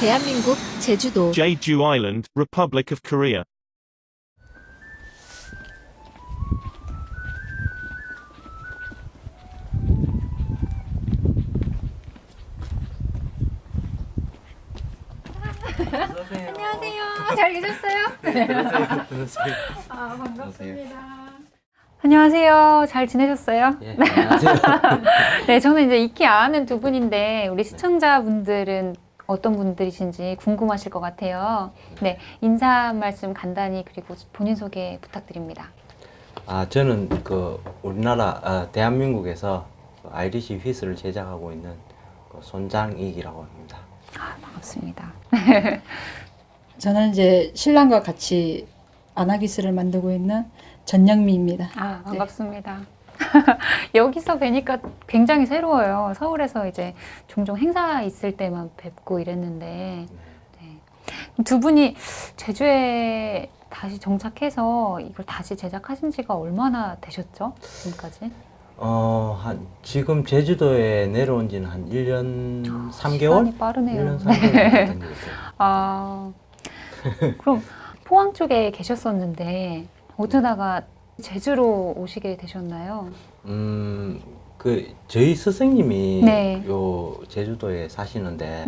대한민국 제주도 Jeju Island, Republic of Korea. 안녕하세요. 잘 계셨어요? 네, 들으세요. 아, 반갑습니다. 안녕하세요. 잘 지내셨어요? 예, 안녕하세요. 네, 저는 이제 익히 아는 두 분인데 우리 시청자분들은 어떤 분들이신지 궁금하실 것 같아요. 네, 인사 한 말씀 간단히 그리고 본인 소개 부탁드립니다. 저는 우리나라 대한민국에서 아이리시 휘스를 제작하고 있는 손장익이라고 합니다. 아, 반갑습니다. 저는 이제 신랑과 같이 아나기스를 만들고 있는 전영미입니다. 아, 반갑습니다. 여기서 뵈니까 굉장히 새로워요. 서울에서 이제 종종 행사 있을 때만 뵙고 이랬는데 네. 두 분이 제주에 다시 정착해서 이걸 다시 제작하신 지가 얼마나 되셨죠? 지금까지? 지금 제주도에 내려온 지는 한 1년 3개월? 시간이 빠르네요. 1년 3개월 됐던 것 같아요. 아, 그럼 포항 쪽에 계셨었는데 어쩌다가 제주로 오시게 되셨나요? 저희 스승님이 네. 요 제주도에 사시는데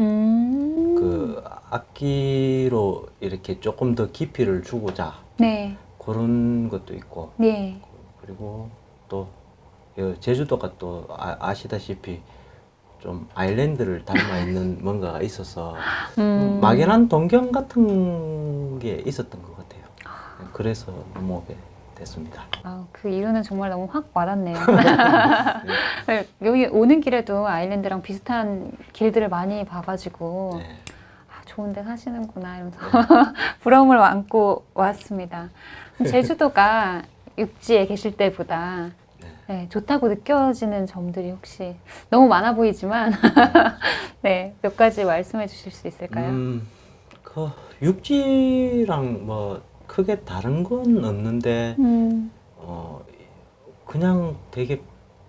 악기로 이렇게 조금 더 깊이를 주고자 네, 그런 것도 있고, 네. 그리고 또 제주도가 또 아시다시피 좀 아일랜드를 닮아 있는 뭔가가 있어서 막연한 동경 같은 게 있었던 것 같아요. 그래서 넘어오게 됐습니다. 아, 그 이유는 정말 너무 확 와닿네요. 네, 여기 오는 길에도 아일랜드랑 비슷한 길들을 많이 봐가지고 네. 아, 좋은 데 사시는구나 이러면서 부러움을 안고 왔습니다. 제주도가 육지에 계실 때보다 네, 좋다고 느껴지는 점들이 혹시 너무 많아 보이지만 네, 몇 가지 말씀해 주실 수 있을까요? 육지랑 뭐 크게 다른 건 없는데 그냥 되게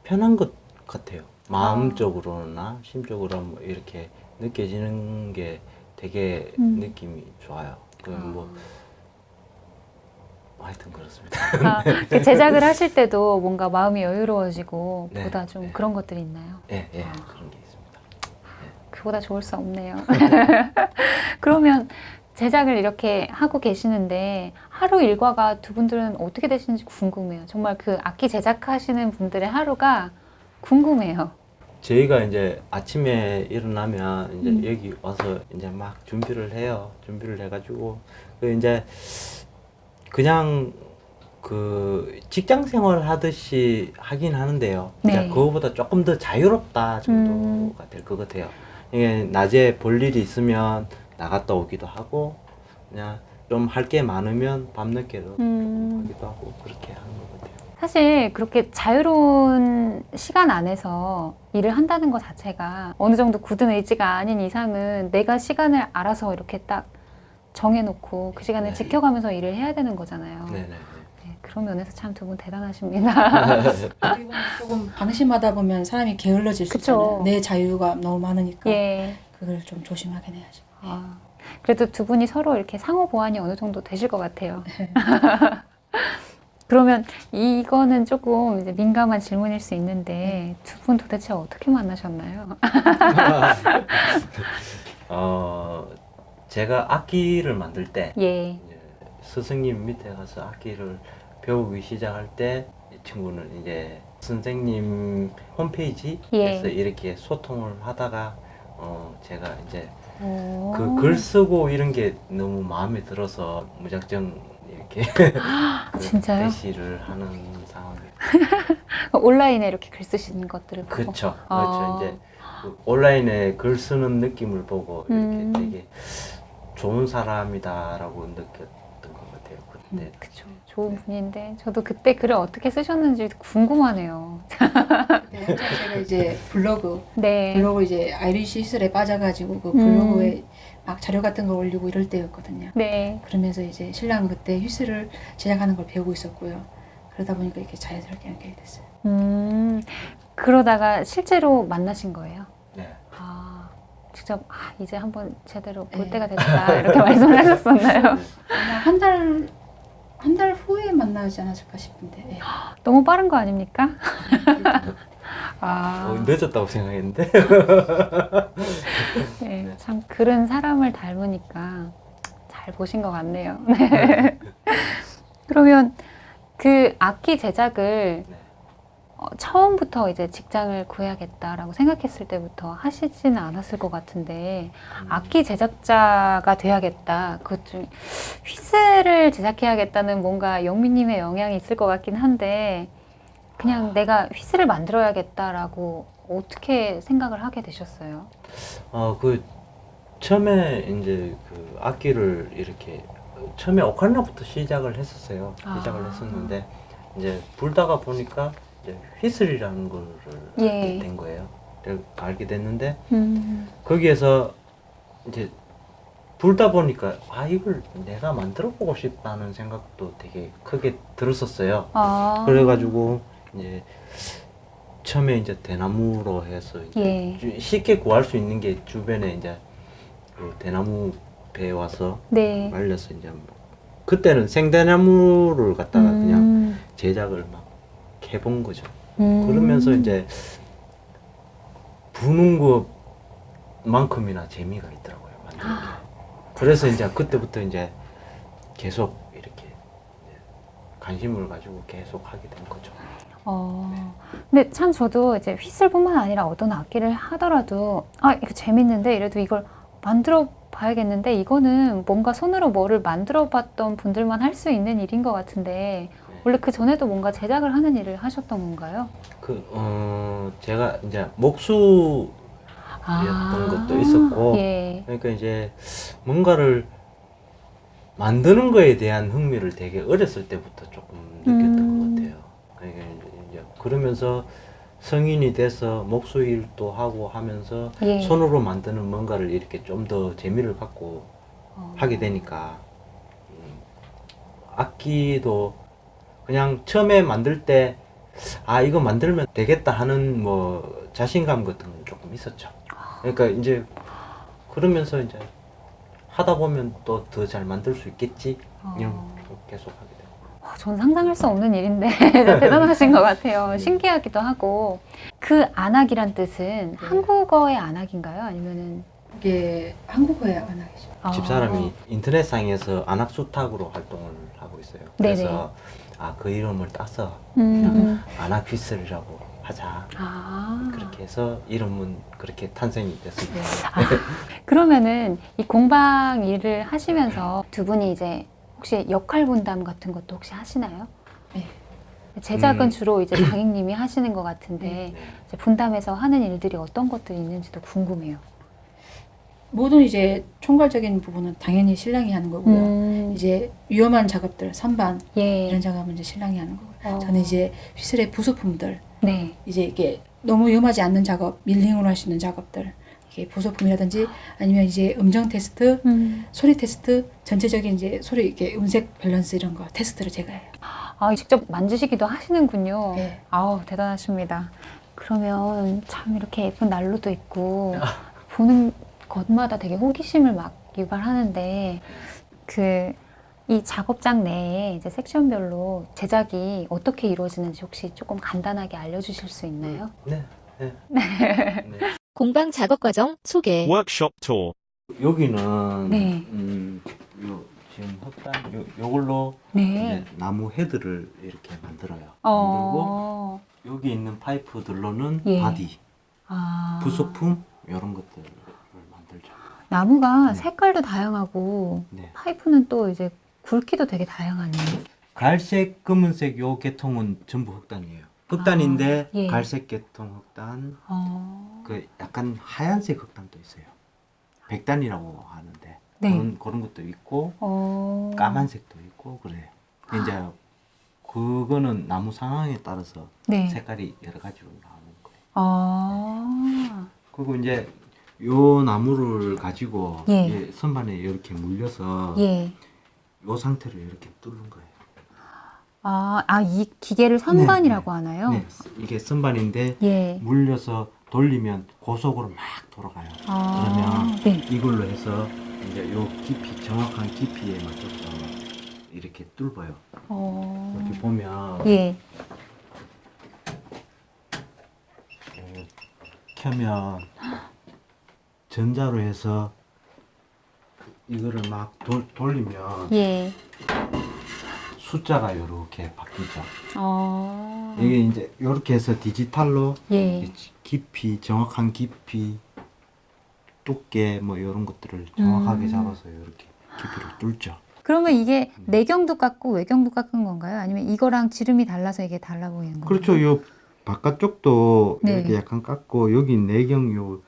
편한 것 같아요. 마음적으로나 심적으로 뭐 이렇게 느껴지는 게 되게 느낌이 좋아요. 하여튼 그렇습니다. 아, 그 제작을 하실 때도 뭔가 마음이 여유로워지고 네, 보다 좀 네. 그런 것들이 있나요? 예, 그런 게 있습니다. 그보다 좋을 수 없네요. 그러면 제작을 이렇게 하고 계시는데 하루 일과가 두 분들은 어떻게 되시는지 궁금해요. 정말 그 악기 제작하시는 분들의 하루가 궁금해요. 저희가 이제 아침에 일어나면 이제 여기 와서 이제 막 준비를 해요. 준비를 해가지고 이제 그냥 직장 생활 하듯이 하긴 하는데요. 네. 이제 그거보다 조금 더 자유롭다 정도가 될 것 같아요. 이게 낮에 볼 일이 있으면 나갔다 오기도 하고, 그냥 좀 할 게 많으면 밤늦게도 좀 하기도 하고 그렇게 하는 것 같아요. 사실 그렇게 자유로운 시간 안에서 일을 한다는 것 자체가 어느 정도 굳은 의지가 아닌 이상은 내가 시간을 알아서 이렇게 딱 정해놓고 그 시간을 네. 지켜가면서 일을 해야 되는 거잖아요. 네네. 네, 그런 면에서 참 두 분 대단하십니다. 그리고 조금 방심하다 보면 사람이 게을러질 수 그쵸. 있잖아요. 내 자유가 너무 많으니까 예. 그걸 좀 조심하긴 해야죠. 아, 그래도 두 분이 서로 이렇게 상호 보완이 어느 정도 되실 것 같아요. 그러면 이거는 조금 이제 민감한 질문일 수 있는데 두 분 도대체 어떻게 만나셨나요? 제가 악기를 만들 때 예. 이제 스승님 밑에 가서 악기를 배우기 시작할 때 이 친구는 이제 선생님 홈페이지에서 예. 이렇게 소통을 하다가 제가 이제 오. 글 쓰고 이런 게 너무 마음에 들어서 무작정 이렇게 진짜요? 대시를 하는 상황이에요. 온라인에 이렇게 글 쓰시는 것들을 보고. 그렇죠. 아. 이제 온라인에 글 쓰는 느낌을 보고 이렇게 되게 좋은 사람이다라고 느꼈던 것 같아요. 그때. 그쵸. 좋은 분인데 저도 그때 글을 어떻게 쓰셨는지 궁금하네요. 네, 제가 이제 블로그 네. 이제 아이리시 시술에 빠져가지고 그 블로그에 막 자료 같은 거 올리고 이럴 때였거든요. 네. 그러면서 이제 신랑은 그때 휘스를 제작하는 걸 배우고 있었고요. 그러다 보니까 이렇게 자연스럽게 연결이 됐어요. 그러다가 실제로 만나신 거예요? 네. 아, 직접 이제 한번 제대로 볼 네. 때가 됐다 이렇게 말씀을 하셨었나요? 아마 한 달 후에 만나지 않았을까 싶은데. 예. 너무 빠른 거 아닙니까? 늦었다고 생각했는데. 네, 참 그런 사람을 닮으니까 잘 보신 것 같네요. 네. 그러면 그 악기 제작을 네. 처음부터 이제 직장을 구해야겠다라고 생각했을 때부터 하시지는 않았을 것 같은데 악기 제작자가 돼야겠다. 그것 중 휘슬을 제작해야겠다는 뭔가 영미님의 영향이 있을 것 같긴 한데 그냥 내가 휘슬을 만들어야겠다라고 어떻게 생각을 하게 되셨어요? 그 처음에 이제 그 악기를 이렇게 처음에 오카리나부터 시작을 했었어요. 시작을 했었는데 이제 불다가 보니까 이제 휘슬이라는 거를 예. 알게 된 거예요. 알게 됐는데 거기에서 이제 불다 보니까 이걸 내가 만들어 보고 싶다는 생각도 되게 크게 들었었어요. 그래가지고 이제 처음에 이제 대나무로 해서 이제 쉽게 구할 수 있는 게 주변에 이제 그 대나무 배에 와서 네. 말려서 이제 그때는 생대나무를 갖다가 그냥 제작을 막 해본 거죠. 그러면서 이제 부는 것만큼이나 재미가 있더라고요. 만드는 게. 그래서 이제 그때부터 이제 계속 이렇게 관심을 가지고 계속 하게 된 거죠. 근데 참 저도 이제 휘슬뿐만 아니라 어떤 악기를 하더라도 이거 재밌는데 이래도 이걸 만들어 봐야겠는데 이거는 뭔가 손으로 뭐를 만들어 봤던 분들만 할 수 있는 일인 것 같은데 원래 그 전에도 뭔가 제작을 하는 일을 하셨던 건가요? 제가 이제 목수였던 것도 있었고, 예. 그러니까 이제 뭔가를 만드는 거에 대한 흥미를 되게 어렸을 때부터 조금 느꼈던 것 같아요. 그러니까 이제 그러면서 성인이 돼서 목수 일도 하고 하면서 예. 손으로 만드는 뭔가를 이렇게 좀 더 재미를 갖고 하게 되니까 악기도 그냥 처음에 만들 때 이거 만들면 되겠다 하는 뭐 자신감 같은 건 조금 있었죠. 그러니까 이제 그러면서 이제 하다 보면 또 더 잘 만들 수 있겠지 이런 거 계속 하게 되고. 전 상상할 수 없는 일인데 대단하신 것 같아요. 신기하기도 하고. 그 안악이란 뜻은 한국어의 안악인가요? 아니면은 이게 한국어의 안악이죠. 집사람이 인터넷상에서 안악수탁으로 활동을 하고 있어요. 그래서 그 이름을 따서 그냥 안악휘슬이라고 하자. 그렇게 해서 이름은 그렇게 탄생이 됐습니다. 그러면은 이 공방 일을 하시면서 두 분이 이제 혹시 역할 분담 같은 것도 혹시 하시나요? 네. 제작은 주로 이제 장인님이 하시는 것 같은데 이제 분담해서 하는 일들이 어떤 것들이 있는지도 궁금해요. 모든 이제 총괄적인 부분은 당연히 신랑이 하는 거고요. 이제 위험한 작업들, 선반 이런 작업은 이제 신랑이 하는 거고요. 저는 이제 휘슬의 부속품들, 이제 이게 너무 위험하지 않는 작업, 밀링으로 할 수 있는 작업들, 이게 부속품이라든지 아니면 이제 음정 테스트, 소리 테스트, 전체적인 이제 소리 이렇게 음색 밸런스 이런 거 테스트를 제가 해요. 직접 만지시기도 하시는군요. 네. 대단하십니다. 그러면 참 이렇게 예쁜 난로도 있고 보는 것마다 되게 호기심을 막 유발하는데 이 작업장 내에 이제 섹션별로 제작이 어떻게 이루어지는지 혹시 조금 간단하게 알려주실 수 있나요? 네. 공방 작업 과정 소개. Workshop tour. 여기는 네. 지금 흑단 요걸로 이제 나무 헤드를 이렇게 만들어요. 만들고 여기 있는 파이프들로는 바디, 부속품 이런 것들을 만들죠. 나무가 색깔도 다양하고 네. 파이프는 또 이제 굵기도 되게 다양하네요. 갈색, 검은색 요 계통은 전부 흑단이에요. 흑단인데 갈색 계통 흑단, 그 약간 하얀색 흑단도 있어요. 백단이라고 하는데 그런 것도 있고 까만색도 있고 그래요. 이제 그거는 나무 상황에 따라서 색깔이 여러 가지로 나오는 거예요. 그리고 이제 요 나무를 가지고 선반에 이렇게 물려서 요 상태로 이렇게 뚫는 거예요. 이 기계를 선반이라고 하나요? 네, 이게 선반인데 물려서 돌리면 고속으로 막 돌아가요. 아, 그러면 네. 이걸로 해서 이제 요 깊이 정확한 깊이에 맞춰서 이렇게 뚫어요. 이렇게 보면 예. 켜면 전자로 해서 이거를 막 돌리면 예. 숫자가 이렇게 바뀌죠. 어. 이게 이제 이렇게 해서 디지털로 예. 깊이, 정확한 깊이, 두께 뭐 이런 것들을 정확하게 잡아서 이렇게 깊이를 뚫죠. 그러면 이게 내경도 깎고 외경도 깎은 건가요? 아니면 이거랑 지름이 달라서 이게 달라 보이는 건가요? 그렇죠. 요 바깥쪽도 네. 이렇게 약간 깎고 여기 내경 요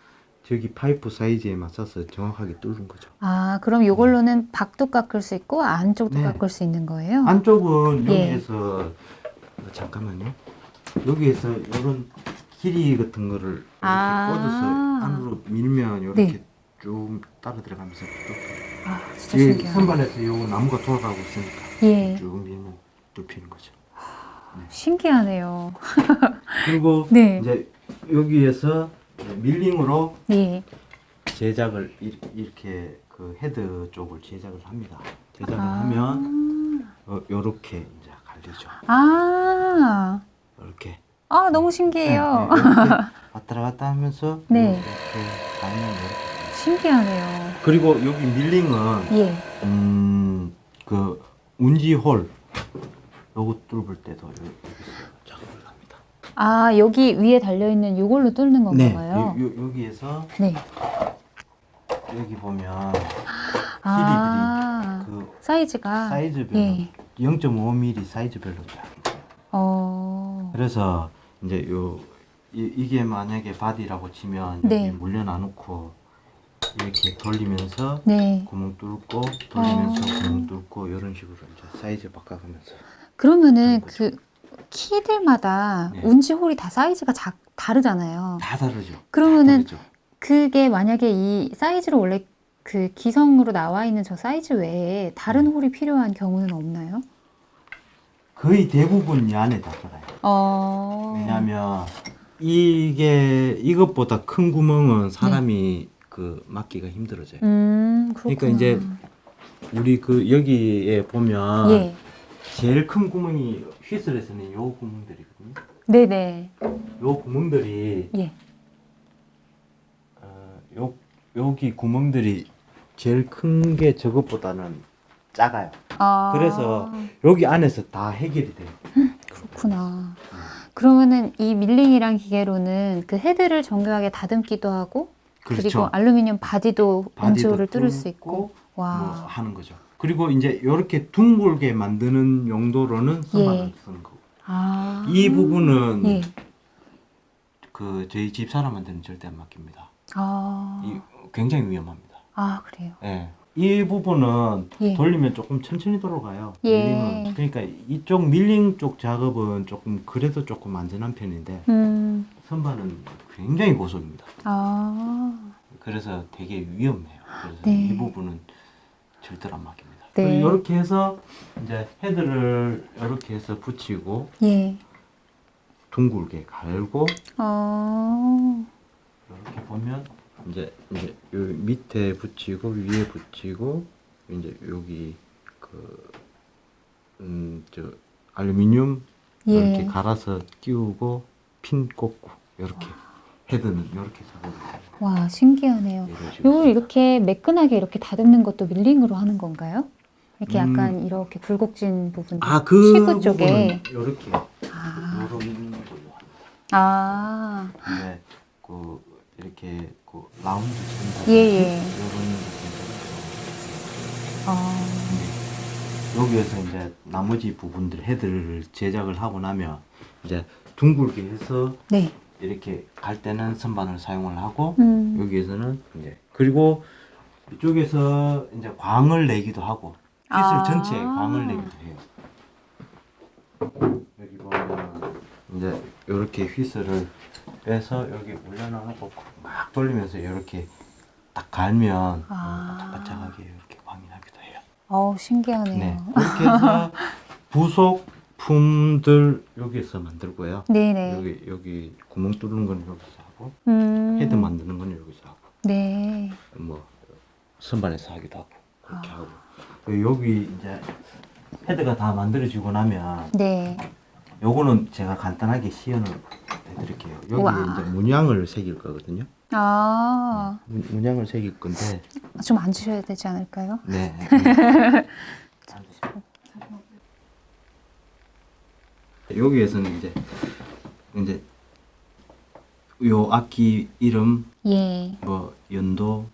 저기 파이프 사이즈에 맞춰서 정확하게 뚫은 거죠. 아, 그럼 이걸로는 밖도 깎을 수 있고 안쪽도 네. 깎을 수 있는 거예요? 안쪽은 예. 여기에서 잠깐만요. 여기에서 이런 길이 같은 거를 이렇게 아. 꽂아서 안으로 밀면 이렇게 네. 쭉 따라 들어가면서 쭉 아, 진짜 이 신기하다. 선반에서 요 나무가 돌아가고 있으니까 예. 쭉 밀면 뚫히는 거죠. 신기하네요. 그리고 네. 이제 여기에서 밀링으로 예. 제작을 이렇게 그 헤드 쪽을 제작을 합니다. 제작을 아. 하면 요렇게 이제 갈리죠. 아. 이렇게. 아, 너무 신기해요. 네, 이렇게 왔다 갔다 하면서 네. 이렇게 가면 이렇게. 신기하네요. 그리고 여기 밀링은 예. 그 운지홀 요거 뚫을 때도 여기서 작업을 합니다. 아, 여기 위에 달려있는 요걸로 뚫는 네, 건가요? 여기에서 네. 여기 보면 아, 그 사이즈가. 사이즈별로 예. 0.5mm 사이즈별로 쫙. 그래서 이제 이게 만약에 바디라고 치면 네. 여기 물려놔놓고 이렇게 돌리면서 네. 구멍 뚫고 돌리면서 구멍 뚫고 이런 식으로 이제 사이즈 바꿔가면서 그러면은 그런 그 키들마다 네. 운지홀이 다 사이즈가 다르잖아요. 다 다르죠. 그러면은 다 다르죠. 그게 만약에 이 사이즈로 원래 그 기성으로 나와 있는 저 사이즈 외에 다른 홀이 필요한 경우는 없나요? 거의 대부분 이 안에 다 들어가요. 왜냐하면 이것보다 큰 구멍은 사람이 그 막기가 힘들어져요. 그렇구나. 그러니까 이제 우리 그 여기에 보면 예. 제일 큰 구멍이 휘슬에서는 요 구멍들이거든요. 네네. 요 구멍들이 예. 여기 구멍들이 제일 큰 게 저것보다는 작아요. 아. 그래서 여기 안에서 다 해결이 돼요. 그렇구나. 그러면은 이 밀링이랑 기계로는 그 헤드를 정교하게 다듬기도 하고 그리고 그렇죠. 알루미늄 바디도 운치홀을 뚫을 수 뚫고 있고. 뭐 와. 하는 거죠. 그리고 이제 이렇게 둥글게 만드는 용도로는 선반을 예. 쓰는 거고. 아. 이 부분은 예. 그 저희 집 사람한테는 절대 안 맡깁니다. 아. 굉장히 위험합니다. 아, 그래요. 예. 이 부분은 예. 돌리면 조금 천천히 돌아가요. 예. 밀링은. 그러니까 이쪽 밀링 쪽 작업은 조금 그래도 조금 안전한 편인데 선반은 굉장히 고속입니다. 아. 그래서 되게 위험해요. 그래서 네. 이 부분은 절대로 안 맡깁니다. 네. 이렇게 해서 이제 헤드를 이렇게 해서 붙이고 예. 둥글게 갈고 이렇게 보면 이제 요 밑에 붙이고 위에 붙이고 이제 여기 저 알루미늄 예. 이렇게 갈아서 끼우고 핀 꽂고 이렇게 헤드는 이렇게 작업을 해요. 와, 신기하네요. 이런 식으로. 요걸 이렇게 매끈하게 이렇게 다듬는 것도 밀링으로 하는 건가요? 이렇게 약간 이렇게 굴곡진 부분, 그 치구 쪽에. 부분은 이렇게 아. 이런 걸로 합니다. 아, 근데 이렇게 라운드 예, 예. 이런 아, 여기에서 이제 나머지 부분들 헤드를 제작을 하고 나면 이제 둥글게 해서 네. 이렇게 갈 때는 선반을 사용을 하고 음. 여기에서는 이제 그리고 이쪽에서 이제 광을 내기도 하고 휘슬 아. 전체에 광을 내기도 해요. 여기 보면 이제 이렇게 휘슬을 빼서 여기 올려놔놓고 막 돌리면서 이렇게 딱 갈면 바짝바짝하게 이렇게 광이 나기도 해요. 어우, 신기하네요. 네, 그렇게 해서 부속품들 여기서 만들고요. 네네. 여기 구멍 뚫는 건 여기서 하고 하고 음. 헤드 만드는 건 여기서 하고 네. 뭐 선반에서 하기도 하고 그렇게 하고 그리고 여기 이제 헤드가 다 만들어지고 나면 네. 요거는 제가 간단하게 시연을 해드릴게요. 여기 우와. 이제 문양을 새길 거거든요. 아, 문양을 새길 건데 좀 앉으셔야 되지 않을까요? 네. 여기에서는 이제 요 악기 이름 예. 뭐 연도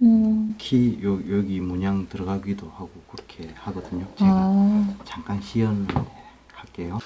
키 여기 문양 들어가기도 하고 그렇게 하거든요. 제가 아. 잠깐 시연을 할게요.